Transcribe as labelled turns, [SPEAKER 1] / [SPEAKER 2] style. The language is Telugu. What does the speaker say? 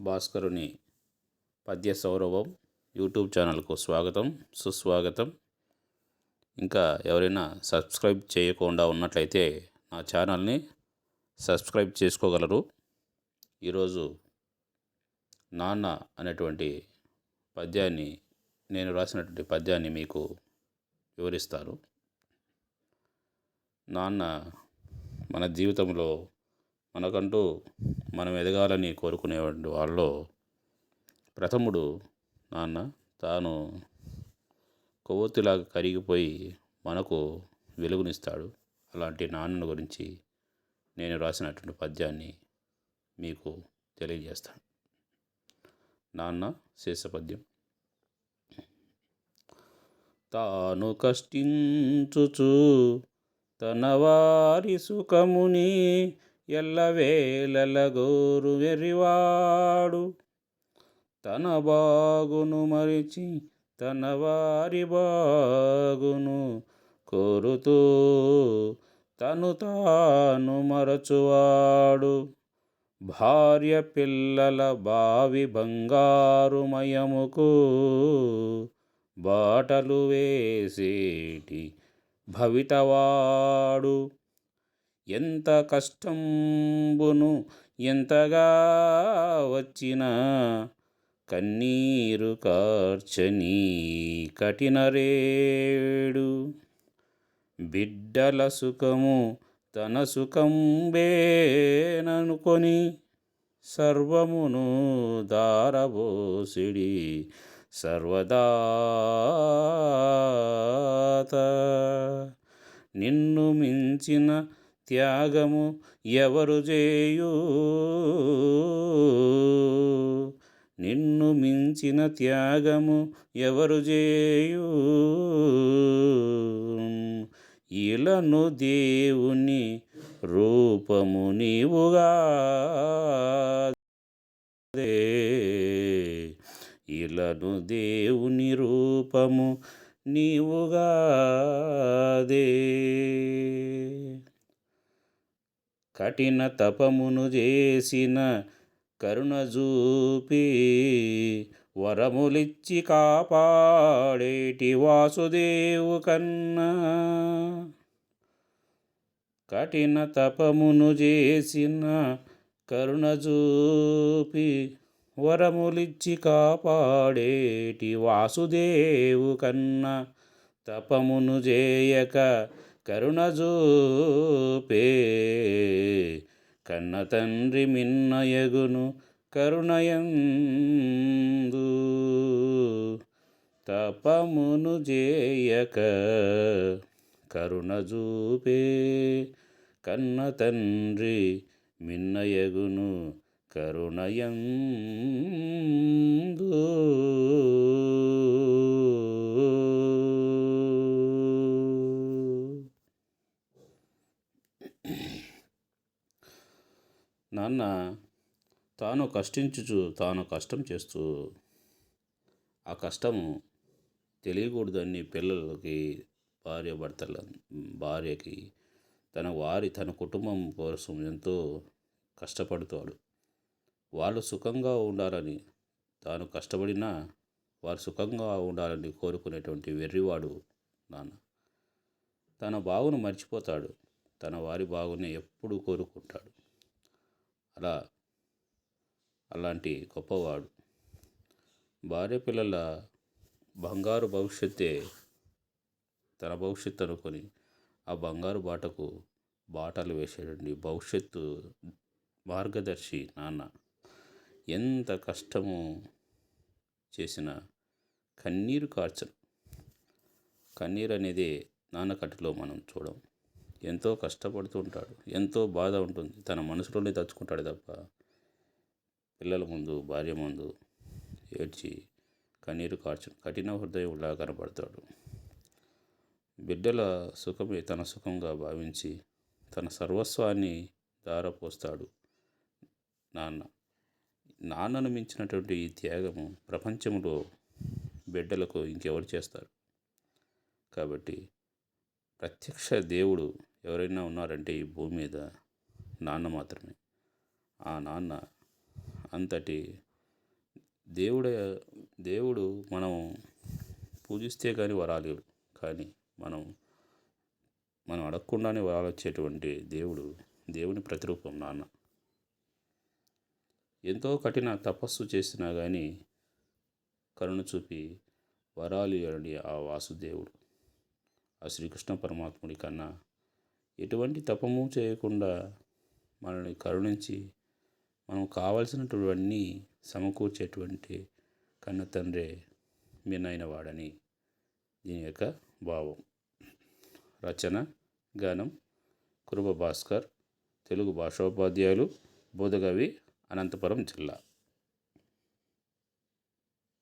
[SPEAKER 1] భాస్కరుని పద్య సౌరభం యూట్యూబ్ ఛానల్కు స్వాగతం సుస్వాగతం. ఇంకా ఎవరైనా సబ్స్క్రైబ్ చేయకుండా ఉన్నట్లయితే నా ఛానల్ని సబ్స్క్రైబ్ చేసుకోగలరు. ఈరోజు నాన్న అనేటువంటి పద్యాన్ని నేను రాసినటువంటి పద్యాన్ని మీకు వివరిస్తాను. నాన్న మన జీవితంలో మనకంటూ మనం ఎదగాలని కోరుకునేటువంటి వాళ్ళలో ప్రథముడు నాన్న. తాను కొవ్వొత్తిలాగా కరిగిపోయి మనకు వెలుగునిస్తాడు. అలాంటి నాన్నను గురించి నేను రాసినటువంటి పద్యాన్ని మీకు తెలియజేస్తాను. నాన్న శీర్షపద్యం. తాను కష్టించుచు తన వారి సుఖముని ఎల్లవేళలగోరు వెర్రివాడు, తన బాగును మరిచి తన వారి బాగును కోరుతూ తను తాను మరచువాడు. భార్య పిల్లల బావి బంగారుమయముకు బాటలు వేసేటి భవితవాడు. ఎంత కష్టంబును ఎంతగా వచ్చినా కన్నీరు కార్చని కఠినరేడు. బిడ్డల సుఖము తన సుఖంబేననుకొని సర్వమును దారబోసిడి సర్వదాత. నిన్ను మించిన త్యాగము ఎవరు చేయు, నిన్ను మించిన త్యాగము ఎవరు చేయు. ఇలను దేవుని రూపము నీవుగాదే, ఇలను దేవుని రూపము నీవుగాదే. కఠిన తపమును చేసిన కరుణ చూపి వరములిచ్చి కాపాడేటి వాసుదేవు కన్నా. కఠిన తపమును చేసిన కరుణ చూపి వరములిచ్చి కాపాడేటి వాసుదేవు కన్నా. తపమును చేయక కరుణ చూపే కన్న తండ్రి మిన్నయగును కరుణయందు. తపమును చేయక కరుణ చూపే కన్న తండ్రి మిన్నయగును కరుణయందు. నాన్న తాను కష్టించుచు తాను కష్టం చేస్తూ ఆ కష్టము తెలియకూడదని పిల్లలకి భార్యకి తన కుటుంబం కోసం ఎంతో కష్టపడుతాడు. వాళ్ళు సుఖంగా ఉండాలని, తాను కష్టపడినా వారు సుఖంగా ఉండాలని కోరుకునేటువంటి వెర్రివాడు నాన్న. తన బాగును మర్చిపోతాడు, తన వారి బాగునే ఎప్పుడూ కోరుకుంటాడు. అలాంటి గొప్పవాడు. భార్య పిల్లల బంగారు భవిష్యత్తే తన భవిష్యత్తు అనుకొని ఆ బంగారు బాటలు వేసేటండి భవిష్యత్తు మార్గదర్శి నాన్న. ఎంత కష్టము చేసినా కన్నీరు కార్చను. కన్నీరు అనేది నాన్న కట్టులో మనం చూడం. ఎంతో కష్టపడుతుంటాడు, ఎంతో బాధ ఉంటుంది, తన మనసులోనే తలుచుకుంటాడు తప్ప పిల్లల ముందు భార్య ముందు ఏడ్చి కన్నీరు కార్చను. కఠిన హృదయంలా కనపడతాడు. బిడ్డల సుఖమే తన సుఖంగా భావించి తన సర్వస్వాన్ని ధారపోస్తాడు నాన్నను మించినటువంటి ఈ త్యాగము ప్రపంచంలో బిడ్డలకు ఇంకెవరు చేస్తారు? కాబట్టి ప్రత్యక్ష దేవుడు ఎవరైనా ఉన్నారంటే ఈ భూమి మీద నాన్న మాత్రమే. ఆ నాన్న అంతటి దేవుడే దేవుడు మనం పూజిస్తే కానీ వరాలు ఇవ్వడు. కానీ మనం మనం అడగకుండానే వరాలు వచ్చేటువంటి దేవుడు, దేవుని ప్రతిరూపం నాన్న. ఎంతో కఠిన తపస్సు చేసినా కానీ కరుణ చూపి వరాలు ఇవ్వని ఆ వాసుదేవుడు, ఆ శ్రీకృష్ణ పరమాత్ముడి కన్నా ఎటువంటి తపము చేయకుండా మనల్ని కరుణించి మనం కావలసినటువన్నీ సమకూర్చేటువంటి కన్న తండ్రే మిన్నైన వాడని దీని యొక్క భావం. రచన గానం కురుబ భాస్కర్, తెలుగు భాషోపాధ్యాయులు, బోధగవి, అనంతపురం జిల్లా.